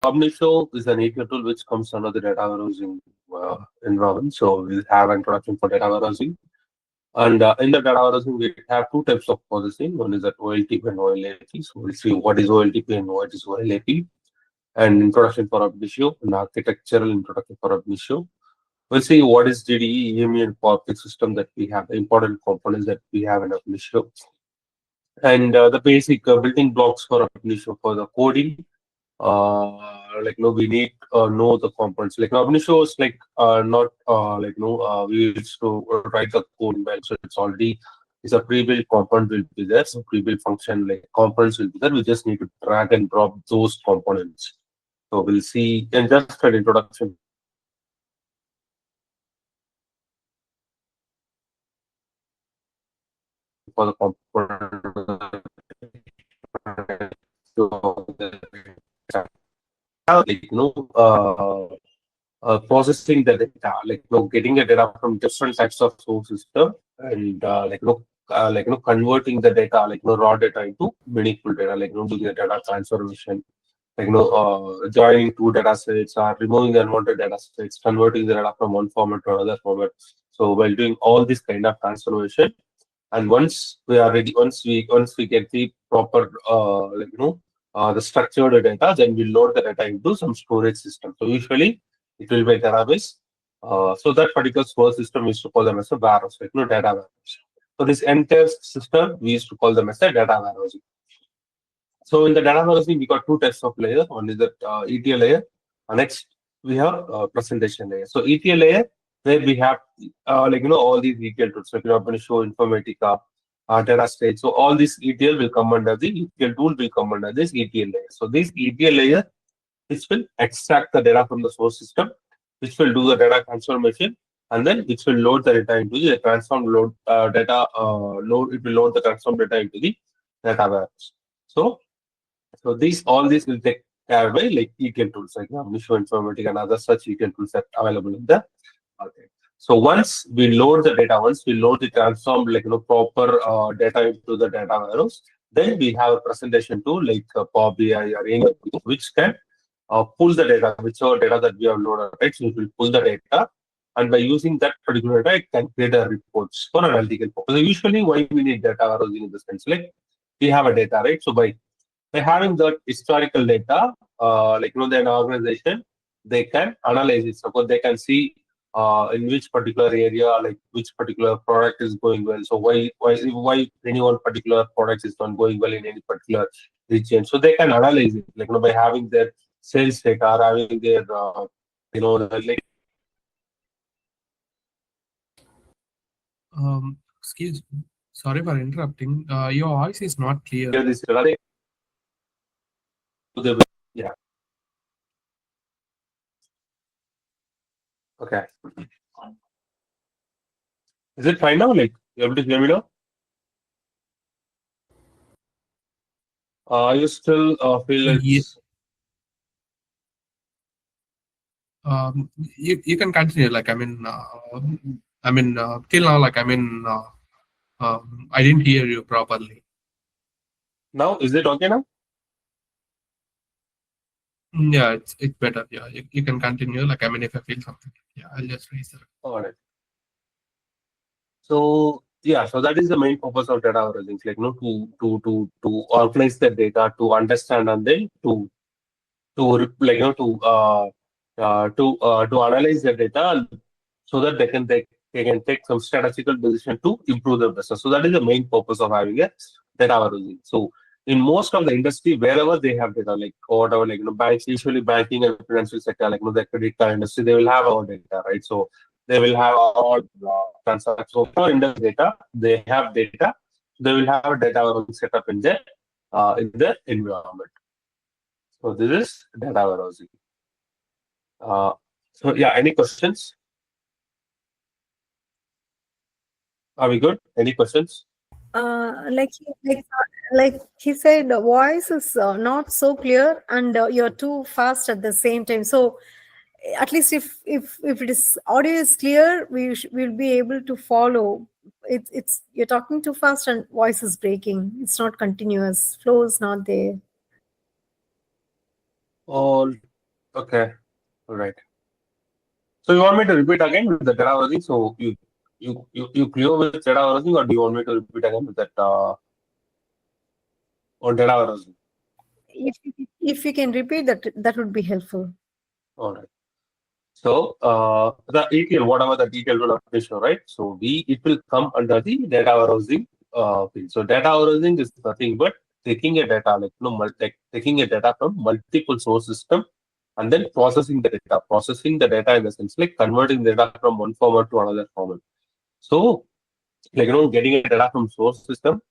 Ab Initio is an API tool which comes under the data warehousing environment. So we'll have an introduction for data warehousing. And in the data warehousing, we have two types of processing. One is that OLTP and OLAP. So we'll see what is OLTP and what is OLAP. And introduction for Ab Initio, an architectural introduction for Ab Initio. We'll see what is GDE, EME, and POP system that we have, the important components that we have in Ab Initio. And the basic building blocks for Ab Initio for the coding. We need know the components. Like Ab Initio is like not we used to write the code well, so it's a pre-built component will be there. So pre-built function like components will be there. We just need to drag and drop those components. So we'll see in just an introduction for the component. Processing the data, getting the data from different types of source system, and converting the data, raw data into meaningful data, doing the data transformation, joining two data sets or removing the unwanted data sets, converting the data from one format to another format. So while doing all this kind of transformation, and once we are ready, once we get the proper the structured data, then we load the data into some storage system. So usually it will be a database. So that particular storage system we used to call them as a warehouse, data warehouse. So this entire system we used to call them as a data warehousing. So in the data warehousing, we got two types of layers. One is that ETL layer. Next, we have presentation layer. So ETL layer, where we have all these ETL tools. So I'm going to show Informatica, data stage. So all this ETL will come under the ETL tool will come under this ETL layer. So this ETL layer, which will extract the data from the source system, which will do the data transformation, and then which will load the data into the transform load data load. It will load the transform data into the data warehouse. So all these will take care by like ETL tools like Initio Informatica and other such ETL tools that are available in the market. So once we load the data, once we load the transform proper data into the data warehouse, then we have a presentation tool like Power BI or any which can pull the data, whichever data that we have loaded, right? So it will pull the data, and by using that particular data, it can create a reports for analytical purpose. So usually, why we need data warehousing in the sense like we have a data, right? So by having that historical data, an organization, they can analyze it. So they can see in which particular area, like which particular product is going well. So why any one particular product is not going well in any particular region. So they can analyze it, by having their sales data or having their, Excuse me. Sorry for interrupting. Your voice is not clear. Yeah. Okay. Is it fine now? Like, you able to hear me now? You still feel it's... You can continue. Till now, I didn't hear you properly. Now, is it okay now? Yeah, it's better. Yeah, you can continue. If I feel something, yeah, I'll just raise it. All right. So yeah, so that is the main purpose of data warehousing, to organize the data, to understand, and then to analyze the data, so that they can take some strategical decision to improve the business. So that is the main purpose of having a data warehousing. So in most of the industry, wherever they have data, like or whatever, banks, usually banking and financial sector, the credit card industry, they will have our data, right? So they will have all transactions. So for industry data, they have data. They will have a data warehousing set up in their environment. So this is data warehousing. So yeah, any questions? Are we good? Any questions? Like he said, the voice is not so clear, and you're too fast at the same time. So at least if it is audio is clear, we'll be able to follow. It's you're talking too fast and voice is breaking. It's not continuous. Flow is not there. Okay. All right. So you want me to repeat again with the data warehousing? So you clear with data warehousing, or do you want me to repeat again with that or data warehousing? If you can repeat that, that would be helpful. All right. So the ETL, whatever the detail will application, right? So it will come under the data warehousing field. So data warehousing is nothing but taking a data, like taking a data from multiple source system and then processing the data. Processing the data in the sense like converting data from one format to another format. So getting a data from source system,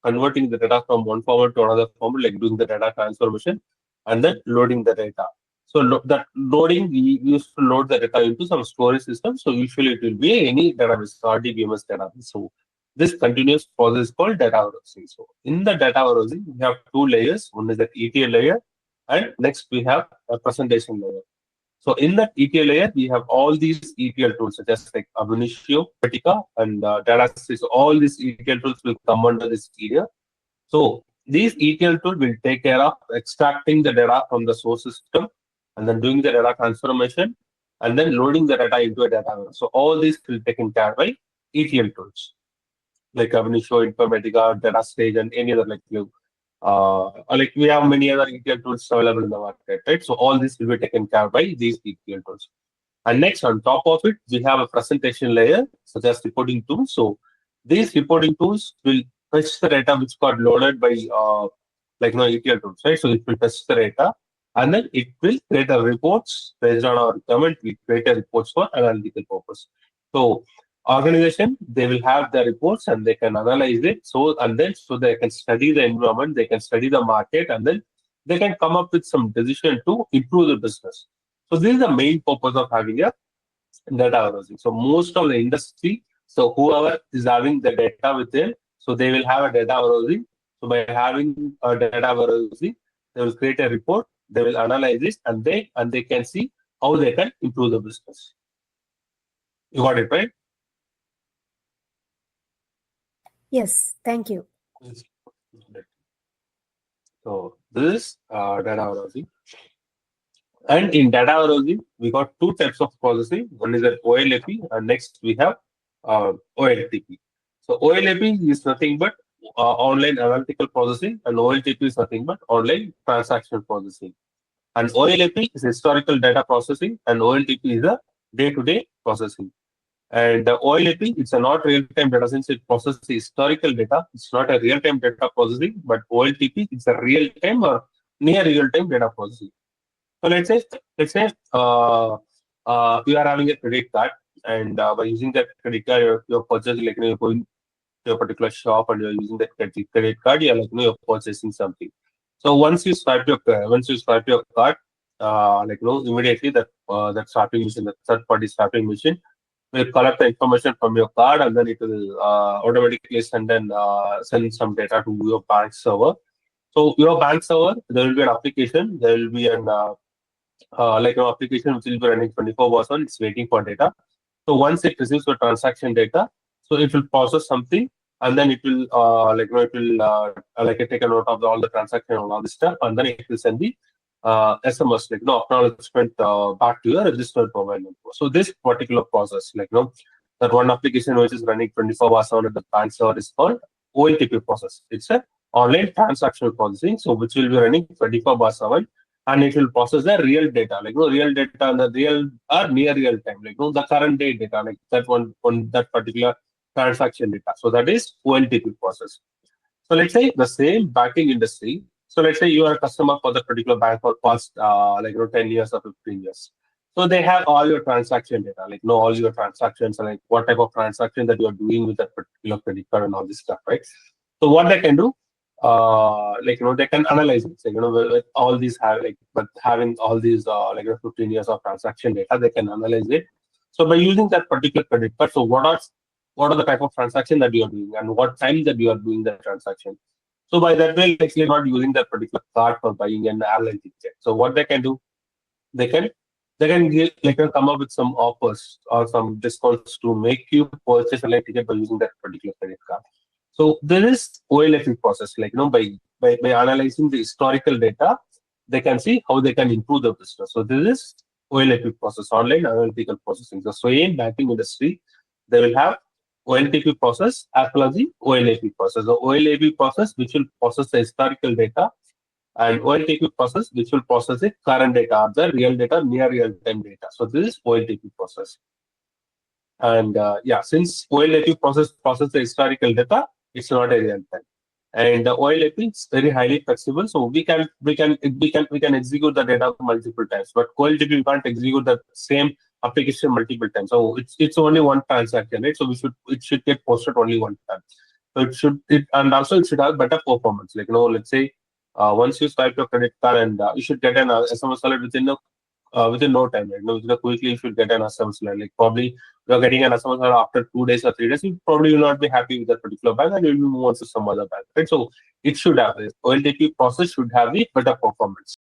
converting the data from one format to another format, like doing the data transformation, and then loading the data. So that loading, we used to load the data into some storage system. So usually it will be any database, RDBMS database. So this continuous process is called data warehousing. So in the data warehousing, we have two layers. One is the ETL layer, and next we have a presentation layer. So in that ETL layer, we have all these ETL tools, such as like Ab Initio, Patica, and data. So all these ETL tools will come under this area. So these ETL tool will take care of extracting the data from the source system and then doing the data transformation and then loading the data into a data warehouse. So all these will be taken care by ETL tools like Ab Initio, Informatica, Data Stage, and any other like we have many other ETL tools available in the market, right? So all this will be taken care by these ETL tools. And next, on top of it, we have a presentation layer, such as reporting tools. So these reporting tools will fetch the data which got loaded by ETL tools, right? So it will fetch the data, and then it will create a reports based on our requirement. We create a reports for analytical purpose. So organization, they will have the reports and they can analyze it. So they can study the environment, they can study the market, and then they can come up with some decision to improve the business. So this is the main purpose of having a data warehousing. So most of the industry, so whoever is having the data within, so they will have a data warehousing. So by having a data warehousing, they will create a report, they will analyze it, and they can see how they can improve the business. You got it, right? Yes, thank you. So this is data warehousing. And in data warehousing, we got two types of processing. One is an OLAP, and next we have OLTP. So OLAP is nothing but online analytical processing, and OLTP is nothing but online transaction processing. And OLAP is historical data processing, and OLTP is a day-to-day processing. And the OLAP, it's a not real-time data since it processes historical data. It's not a real-time data processing, but OLTP, it's a real-time or near real-time data processing. So let's say you are having a credit card, and by using that credit card, you're purchasing, you're going to a particular shop and you're using that credit card, you're purchasing something. So once you swipe your card, immediately that swiping machine, that third party swiping machine will collect the information from your card, and then it will automatically send some data to your bank server. So your bank server, there will be an application, there will be an application which will be running 24/7. It's waiting for data. So once it receives the transaction data, so it will process something, and then it will take a note of all the transaction and all this stuff, and then it will send the SMS acknowledgement back to your registered mobile number. So this particular process, that one application which is running 24/7 at the bank server is called OLTP process. It's a online transactional processing, so which will be running 24/7, and it will process the real data, real data and the real or near real time, the current day data, like that one on that particular transaction data. So that is OLTP process. So let's say the same banking industry. So let's say you are a customer for the particular bank for past 10 years or 15 years. So they have all your transaction data, all your transactions, and what type of transaction that you are doing with that particular credit card and all this stuff, right? So what they can do, they can analyze it. So, with all these but having all these 15 years of transaction data, they can analyze it. So by using that particular credit card, so what are the type of transaction that you are doing and what time that you are doing the transaction. So by that way, you're not using that particular card for buying an airline ticket. So what they can do, they can come up with some offers or some discounts to make you purchase a ticket by using that particular credit card. So there is OLFE process, by analyzing the historical data, they can see how they can improve the business. So this is OLAP process, online analytical processing. So in banking industry, they will have OLTP process as well as the OLAP process. The OLAP process, which will process the historical data, and OLTP process, which will process the current data, or the real data, near real-time data. So this is OLTP process. And yeah, since OLAP process the historical data, it's not a real time. And the OLAP is very highly flexible, so we can execute the data multiple times. But OLTP, we can't execute the same application multiple times. So it's only one transaction, right? So it should get posted only one time. So and also it should have better performance. Like, let's say once you swipe your credit card, and you should get an SMS alert within no time, right? Quickly you should get an SMS alert. Like, probably you're getting an SMS alert after 2 days or 3 days, you probably will not be happy with that particular bank, and you will move on to some other bank, right? So it should have this OLTP process should have the better performance.